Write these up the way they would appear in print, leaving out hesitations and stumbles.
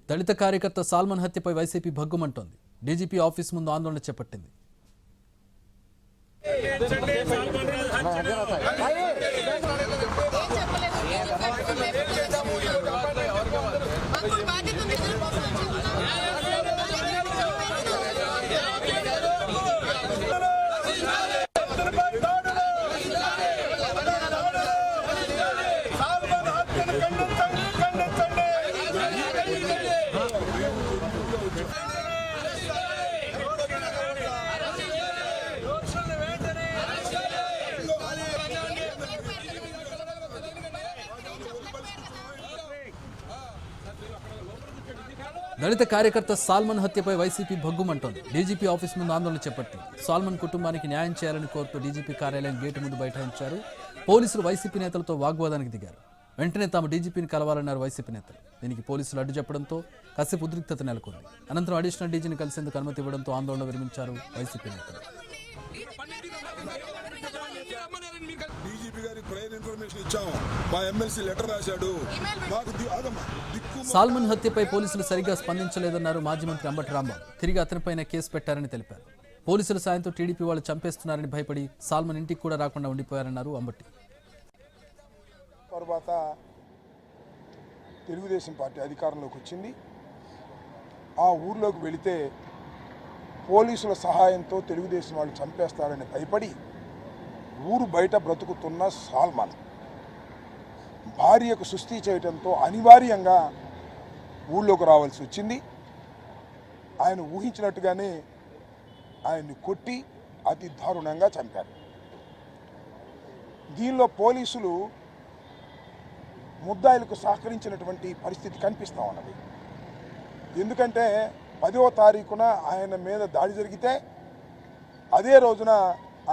దళిత కార్యకర్త salmon హత్యపై YCP భగ్గుమంటోంది. DGP office ముందు ఆందోళన చేపట్టింది. దళిత కార్యకర్త సాల్మన్ హత్యపై వైసీపీ భగ్గుమంటోంది. డీజీపీ ఆఫీస్ ముందు ఆందోళన చేపట్టింది. సాల్మన్ కుటుంబానికి న్యాయం చేయాలని కోరుతూ డీజీపీ కార్యాలయం గేటు ముందు బైఠాయించారు. పోలీసులు వైసీపీ నేతలతో వాగ్వాదానికి దిగారు. వెంటనే తాము డీజీపీని కలవాలన్నారు వైసీపీ నేతలు. దీనికి పోలీసులు అడ్డు చెప్పడంతో కాసేపు ఉద్రిక్తత నెలకొంది. అనంతరం అడిషనల్ డీజీని కలిసేందుకు అనుమతి ఇవ్వడంతో ఆందోళన విరమించారు వైసీపీ నేతలు. సాల్మన్ హత్యపై పోలీసులు సరిగ్గా స్పందించలేదన్నారు మాజీ మంత్రి అంబటి రాంబాబు. తిరిగి అతనిపైన కేసు పెట్టారని తెలిపారు. పోలీసుల సాయంతో టీడీపీ వాళ్ళు చంపేస్తున్నారని భయపడి సాల్మన్ ఇంటికి కూడా రాకుండా ఉండిపోయారన్నారు అంబటి. తర్వాత తెలుగుదేశం పార్టీ అధికారంలోకి వచ్చింది. ఆ ఊర్లోకి వెళితే పోలీసుల సహాయంతో తెలుగుదేశం వాళ్ళు చంపేస్తారని భయపడి ఊరు బయట బ్రతుకుతున్న సాల్మన్ భార్యకు సుస్థి చేయడంతో అనివార్యంగా ఊళ్ళోకి రావాల్సి వచ్చింది. ఆయన ఊహించినట్టుగానే ఆయన్ని కొట్టి అతి దారుణంగా చంపారు. దీనిలో పోలీసులు ముద్దాయిలకు సహకరించినటువంటి పరిస్థితి కనిపిస్తూ ఉన్నది. ఎందుకంటే 10వ తారీఖున ఆయన మీద దాడి జరిగితే అదే రోజున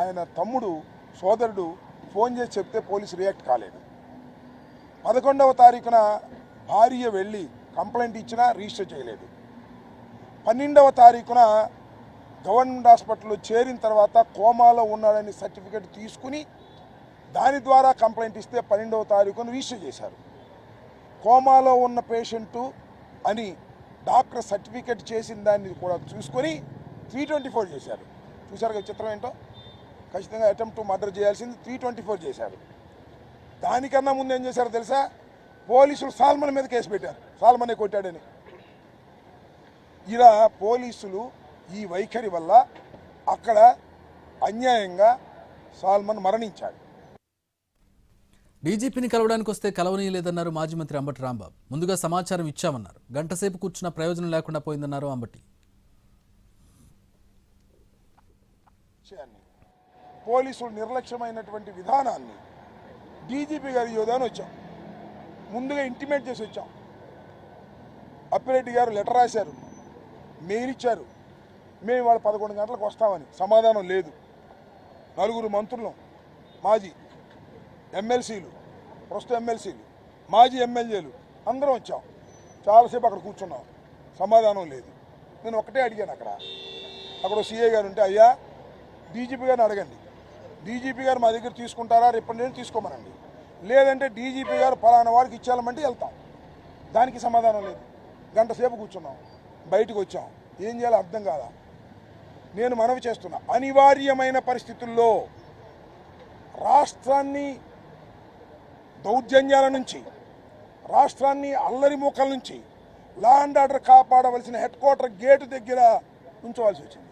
ఆయన తమ్ముడు సోదరుడు ఫోన్ చేసి చెప్తే పోలీసు రియాక్ట్ కాలేదు. 11వ తారీఖున భార్య వెళ్ళి కంప్లైంట్ ఇచ్చినా రిజిస్టర్ చేయలేదు. 12వ తారీఖున గవర్నమెంట్ హాస్పిటల్లో చేరిన తర్వాత కోమాలో ఉన్నాడని సర్టిఫికేట్ తీసుకుని దాని ద్వారా కంప్లైంట్ ఇస్తే 12వ తారీఖున రిజిస్టర్ చేశారు. కోమాలో ఉన్న పేషెంటు అని డాక్టర్ సర్టిఫికేట్ చేసిన దాన్ని కూడా చూసుకొని 324 చేశారు. చూశారు కదా చిత్రం ఏంటో. ఖచ్చితంగా అటెంప్ట్ టు మర్డర్ చేయాల్సింది 324 చేశారు. దానికన్నా ముందు ఏం చేశారో తెలుసా? పోలీసులు సాల్మన్ మీద కేసు పెట్టారు, సాల్మనే కొట్టాడని. ఇలా పోలీసులు ఈ వైఖరి వల్ల అక్కడ అన్యాయంగా సాల్మన్ మరణించాడు. డీజీపీని కలవడానికి వస్తే కలవనీయలేదన్నారు మాజీ మంత్రి అంబటి రాంబాబు. ముందుగా సమాచారం ఇచ్చామన్నారు. గంటసేపు కూర్చున్న ప్రయోజనం లేకుండా పోయిందన్నారు అంబటి. పోలీసులు నిర్లక్ష్యమైనటువంటి విధానాన్ని డీజీపీ గారి యోధాన్ని వచ్చాం, ముందుగా ఇంటిమేట్ చేసి వచ్చాం. అప్పిరెడ్డి గారు లెటర్ రాశారు, మెయిల్ ఇచ్చారు, మేము వాళ్ళు 11 గంటలకు వస్తామని. సమాధానం లేదు. 4 మంత్రులు, మాజీ ఎమ్మెల్సీలు, ప్రస్తుత ఎమ్మెల్సీలు, మాజీ ఎమ్మెల్యేలు అందరం వచ్చాం. చాలాసేపు అక్కడ కూర్చున్నాం, సమాధానం లేదు. నేను ఒకటే అడిగాను. అక్కడ సిఐ గారు ఉంటే, అయ్యా డీజీపీ గారిని అడగండి, డీజీపీ గారు మా దగ్గర తీసుకుంటారా, రేపటి నుంచి తీసుకోమనండి, లేదంటే డీజీపీ గారు ఫలానా వారికి ఇచ్చామంటే వెళ్తాం. దానికి సమాధానం లేదు. గంట సేపు కూర్చున్నాం, బయటకు వచ్చాం. ఏం చేయాలో అర్థం కాదా. నేను మనవి చేస్తున్నా, అనివార్యమైన పరిస్థితుల్లో రాష్ట్రాన్ని దౌర్జన్యాల నుంచి, రాష్ట్రాన్ని అల్లరి మూకల నుంచి లా అండ్ ఆర్డర్ కాపాడవలసిన హెడ్ క్వార్టర్ గేటు దగ్గర ఉంచవలసి వచ్చింది.